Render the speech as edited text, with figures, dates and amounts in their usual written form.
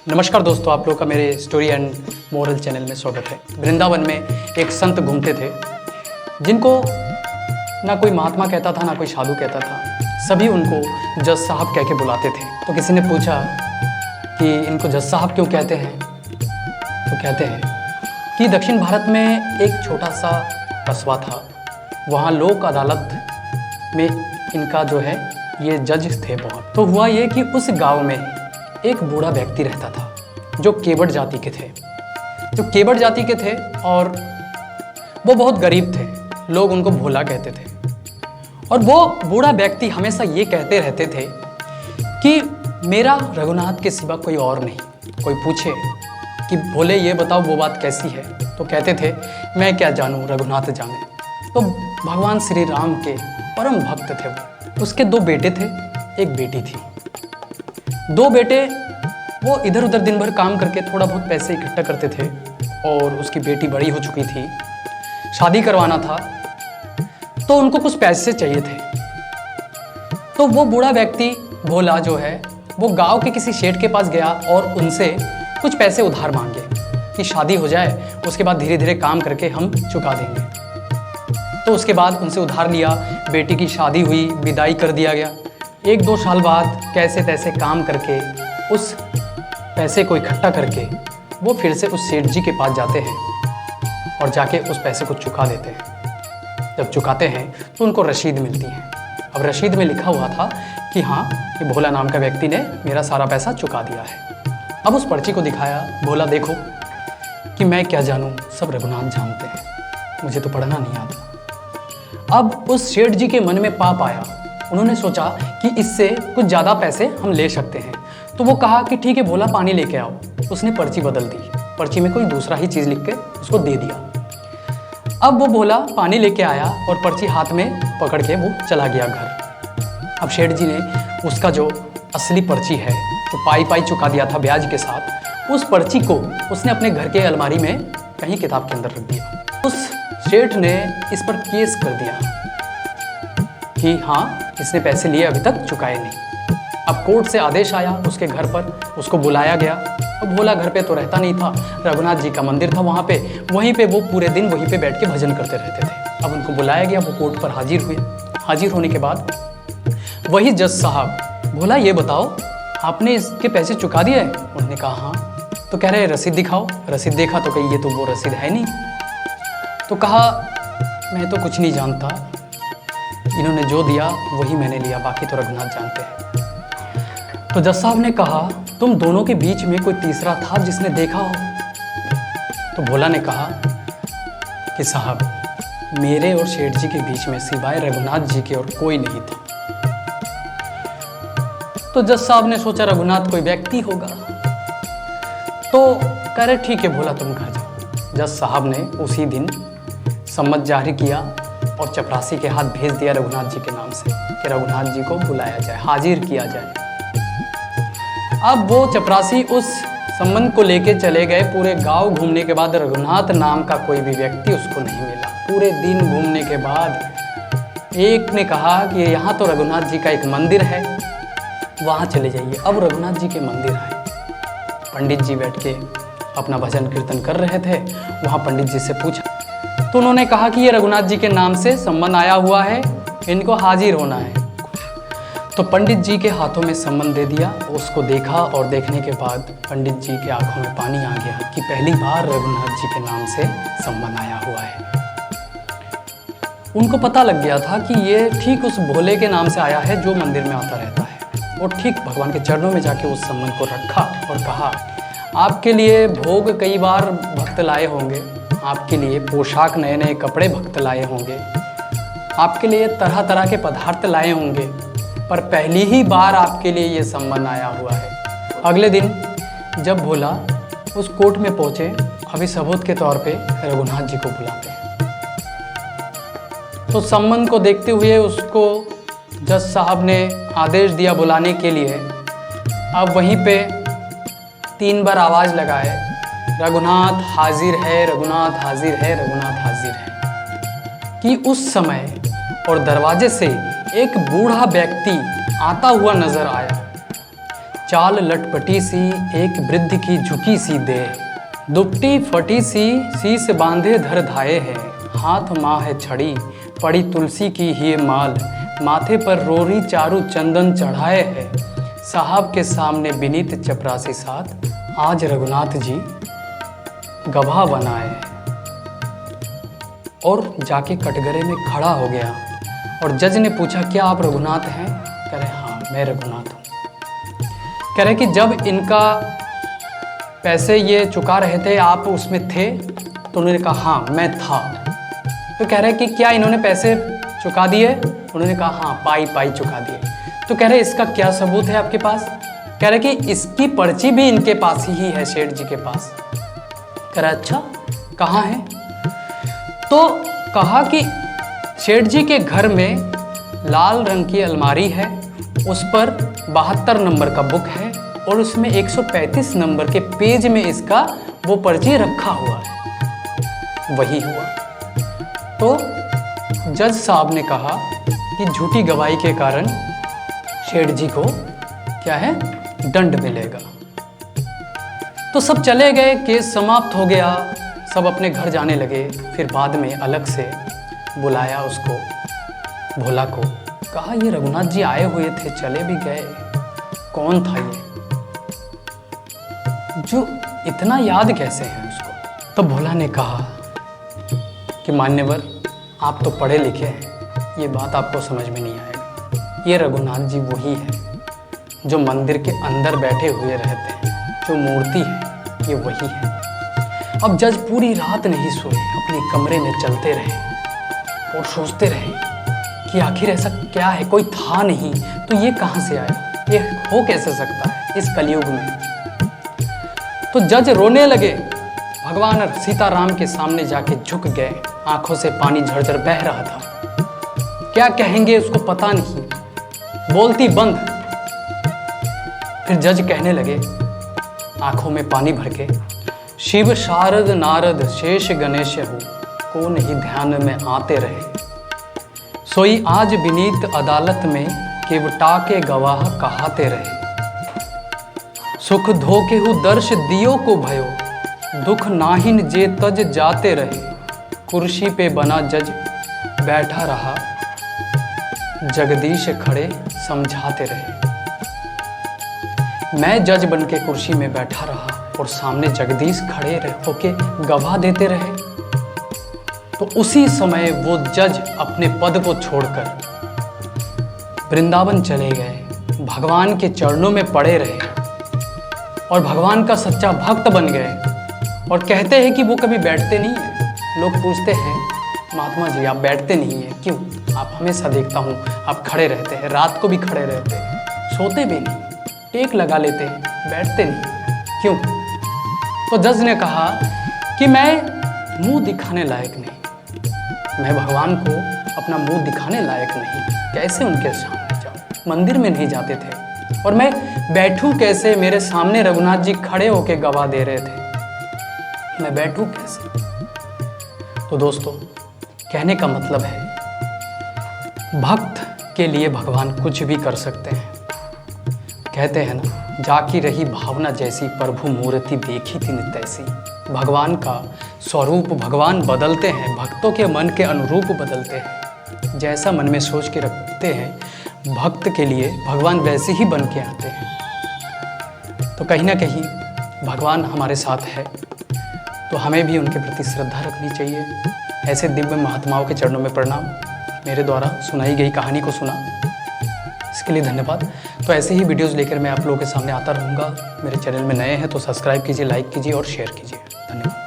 नमस्कार दोस्तों, आप लोग का मेरे स्टोरी एंड मोरल चैनल में स्वागत है। वृंदावन में एक संत घूमते थे जिनको ना कोई महात्मा कहता था ना कोई साधु कहता था। सभी उनको जज साहब कह के बुलाते थे। तो किसी ने पूछा कि इनको जज साहब क्यों कहते हैं। तो कहते हैं कि दक्षिण भारत में एक छोटा सा कस्बा था, वहाँ लोक अदालत में इनका जो है ये जज थे बहुत। तो हुआ ये कि उस गाँव में एक बूढ़ा व्यक्ति रहता था जो केवट जाति के थे और वो बहुत गरीब थे। लोग उनको भोला कहते थे। और वो बूढ़ा व्यक्ति हमेशा ये कहते रहते थे कि मेरा रघुनाथ के सिवा कोई और नहीं। कोई पूछे कि भोले ये बताओ वो बात कैसी है, तो कहते थे मैं क्या जानूं, रघुनाथ जाने। तो भगवान श्री राम के परम भक्त थे वो। उसके 2 बेटे थे, एक बेटी थी। 2 बेटे वो इधर उधर दिन भर काम करके थोड़ा बहुत पैसे इकट्ठा करते थे और उसकी बेटी बड़ी हो चुकी थी, शादी करवाना था, तो उनको कुछ पैसे चाहिए थे। तो वो बूढ़ा व्यक्ति भोला जो है वो गांव के किसी शेठ के पास गया और उनसे कुछ पैसे उधार मांगे कि शादी हो जाए, उसके बाद धीरे धीरे काम करके हम चुका देंगे। तो उसके बाद उनसे उधार लिया, बेटी की शादी हुई, विदाई कर दिया गया। 1-2 साल बाद कैसे तैसे काम करके उस पैसे को इकट्ठा करके वो फिर से उस सेठ जी के पास जाते हैं और जाके उस पैसे को चुका देते हैं। जब चुकाते हैं तो उनको रसीद मिलती है। अब रसीद में लिखा हुआ था कि हाँ, ये भोला नाम का व्यक्ति ने मेरा सारा पैसा चुका दिया है। अब उस पर्ची को दिखाया, बोला देखो कि मैं क्या जानूँ, सब रघुनाथ जानते हैं, मुझे तो पढ़ना नहीं आता। अब उस सेठ जी के मन में पाप आया। उन्होंने सोचा कि इससे कुछ ज़्यादा पैसे हम ले सकते हैं। तो वो कहा कि ठीक है भोला, पानी लेके आओ। उसने पर्ची बदल दी, पर्ची में कोई दूसरा ही चीज़ लिख के उसको दे दिया। अब वो भोला पानी लेके आया और पर्ची हाथ में पकड़ के वो चला गया घर। अब शेठ जी ने उसका जो असली पर्ची है, जो पाई चुका दिया था ब्याज के साथ, उस पर्ची को उसने अपने घर के अलमारी में कहीं किताब के अंदर रख दिया। उस शेठ ने इस पर केस कर दिया कि हाँ, इसने पैसे लिए अभी तक चुकाए नहीं। अब कोर्ट से आदेश आया उसके घर पर, उसको बुलाया गया। अब भोला घर पे तो रहता नहीं था, रघुनाथ जी का मंदिर था वहाँ पे, वहीं पे वो पूरे दिन वहीं पे बैठ के भजन करते रहते थे। अब उनको बुलाया गया, वो कोर्ट पर हाजिर हुए। हाजिर होने के बाद वही जज साहब, भोला ये बताओ आपने इसके पैसे चुका दिए? उन्होंने कहा हाँ। तो कह रहे रसीद दिखाओ। रसीद देखा तो कही ये तो वो रसीद है नहीं। तो कहा मैं तो कुछ नहीं जानता, इन्होंने जो दिया वही मैंने लिया, बाकी तो रघुनाथ जानते हैं। तो जज साहब ने कहा तुम दोनों के बीच में कोई तीसरा था जिसने देखा हो? तो भोला ने कहा कि साहब, मेरे और शेठ जी के बीच में सिवाय रघुनाथ जी के और कोई नहीं था। तो जज साहब ने सोचा रघुनाथ कोई व्यक्ति होगा, तो कह रहे ठीक है भोला, तुम घर जाओ। जज साहब ने उसी दिन सम्मत जारी किया और चपरासी के हाथ भेज दिया रघुनाथ जी के नाम से कि रघुनाथ जी को बुलाया जाए, हाजिर किया जाए। अब वो चपरासी उस संबंध को लेके चले गए। पूरे गांव घूमने के बाद रघुनाथ नाम का कोई भी व्यक्ति उसको नहीं मिला। पूरे दिन घूमने के बाद एक ने कहा कि यहाँ तो रघुनाथ जी का एक मंदिर है, वहाँ चले जाइए। अब रघुनाथ जी के मंदिर आए, पंडित जी बैठ के अपना भजन कीर्तन कर रहे थे। वहाँ पंडित जी से पूछा तो उन्होंने कहा कि ये रघुनाथ जी के नाम से संबंध आया हुआ है, इनको हाजिर होना है। तो पंडित जी के हाथों में संबंध दे दिया। उसको देखा और देखने के बाद पंडित जी के आंखों में पानी आ गया कि पहली बार रघुनाथ जी के नाम से संबंध आया हुआ है। उनको पता लग गया था कि ये ठीक उस भोले के नाम से आया है जो मंदिर में आता रहता है। और ठीक भगवान के चरणों में जाके उस संबंध को रखा और कहा आपके लिए भोग कई बार भक्त लाए होंगे, आपके लिए पोशाक नए नए कपड़े भक्त लाए होंगे, आपके लिए तरह तरह के पदार्थ लाए होंगे, पर पहली ही बार आपके लिए ये संबंध आया हुआ है। अगले दिन जब भोला उस कोर्ट में पहुंचे, अभी सबूत के तौर पे रघुनाथ जी को बुलाते हैं। तो संबंध को देखते हुए उसको जज साहब ने आदेश दिया बुलाने के लिए। अब वहीं पे 3 बार आवाज़ लगाए, रघुनाथ हाजिर है, रघुनाथ हाजिर है, रघुनाथ हाजिर है। कि उस समय और दरवाजे से एक बूढ़ा व्यक्ति आता हुआ नजर आया। चाल लटपटी सी एक वृद्ध की झुकी सी देह, दुपटी फटी सी शीस बांधे धर धाये है, हाथ माँ है छड़ी पड़ी तुलसी की ही माल, माथे पर रोरी चारू चंदन चढ़ाए है, साहब के सामने विनीत चपरासी साथ, आज रघुनाथ जी गवाह बनाए हैं। और जाके कटघरे में खड़ा हो गया और जज ने पूछा क्या आप रघुनाथ हैं? कह रहे हाँ मैं रघुनाथ हूँ। कह रहे कि जब इनका पैसे ये चुका रहे थे आप उसमें थे? तो उन्होंने कहा हाँ मैं था। तो कह रहे कि क्या इन्होंने पैसे चुका दिए? उन्होंने कहा हाँ पाई पाई चुका दिए। तो कह रहे इसका क्या सबूत है आपके पास? कह रहे कि इसकी पर्ची भी इनके पास ही है, सेठ जी के पास। कह रहा अच्छा कहाँ है? तो कहा कि सेठ जी के घर में लाल रंग की अलमारी है, उस पर 72 नंबर का बुक है और उसमें 135 नंबर के पेज में इसका वो पर्ची रखा हुआ है। वही हुआ। तो जज साहब ने कहा कि झूठी गवाही के कारण सेठ जी को क्या है, दंड मिलेगा। तो सब चले गए, केस समाप्त हो गया, सब अपने घर जाने लगे। फिर बाद में अलग से बुलाया उसको, भोला को, कहा ये रघुनाथ जी आए हुए थे, चले भी गए, कौन था ये जो इतना याद कैसे है उसको? तब भोला ने कहा कि मान्यवर आप तो पढ़े लिखे हैं, ये बात आपको समझ में नहीं आएगा। ये रघुनाथ जी वही है जो मंदिर के अंदर बैठे हुए रहते हैं, जो मूर्ति है ये वही है। अब जज पूरी रात नहीं सोए, अपने कमरे में चलते रहे और सोचते रहे कि आखिर ऐसा क्या है, कोई था नहीं तो ये कहाँ से आया, ये हो कैसे सकता है इस कलयुग में। तो जज रोने लगे, भगवान सीताराम के सामने जाके झुक गए, आंखों से पानी झरझर बह रहा था। क्या कहेंगे उसको पता नहीं, बोलती बंद। फिर जज कहने लगे आंखों में पानी भर के, शिव शारद नारद शेष गणेश हो, को नहीं ध्यान में आते रहे, सोई आज विनीत अदालत में केवटा के गवाह कहाते रहे, सुख धोके हु दर्श दियो को भयो, दुख नाहिन जे तज जाते रहे, कुर्सी पे बना जज बैठा रहा, जगदीश खड़े समझाते रहे। मैं जज बन के कुर्सी में बैठा रहा और सामने जगदीश खड़े होके गवाह देते रहे। तो उसी समय वो जज अपने पद को छोड़कर वृंदावन चले गए, भगवान के चरणों में पड़े रहे और भगवान का सच्चा भक्त बन गए। और कहते हैं कि वो कभी बैठते नहीं है। लोग पूछते हैं महात्मा जी आप बैठते नहीं हैं क्यों? आप हमेशा देखता हूँ आप खड़े रहते हैं, रात को भी खड़े रहते हैं, सोते भी नहीं, टेक लगा लेते हैं, बैठते नहीं, क्यों? तो जज ने कहा कि मैं मुंह दिखाने लायक नहीं, मैं भगवान को अपना मुंह दिखाने लायक नहीं, कैसे उनके सामने जाऊं? मंदिर में नहीं जाते थे और मैं बैठूं कैसे? मेरे सामने रघुनाथ जी खड़े होके गवाह दे रहे थे, मैं बैठूं कैसे? तो दोस्तों कहने का मतलब है भक्त के लिए भगवान कुछ भी कर सकते हैं। कहते हैं ना, जाकी रही भावना जैसी प्रभु मूर्ति देखी थी नित तैसी। भगवान का स्वरूप भगवान बदलते हैं, भक्तों के मन के अनुरूप बदलते हैं। जैसा मन में सोच के रखते हैं भक्त के लिए भगवान वैसे ही बन के आते हैं। तो कहीं ना कहीं भगवान हमारे साथ है तो हमें भी उनके प्रति श्रद्धा रखनी चाहिए। ऐसे दिव्य महात्माओं के चरणों में प्रणाम। मेरे द्वारा सुनाई गई कहानी को सुना इसके लिए धन्यवाद। तो ऐसे ही वीडियोस लेकर मैं आप लोगों के सामने आता रहूँगा। मेरे चैनल में नए हैं तो सब्सक्राइब कीजिए, लाइक कीजिए और शेयर कीजिए। धन्यवाद।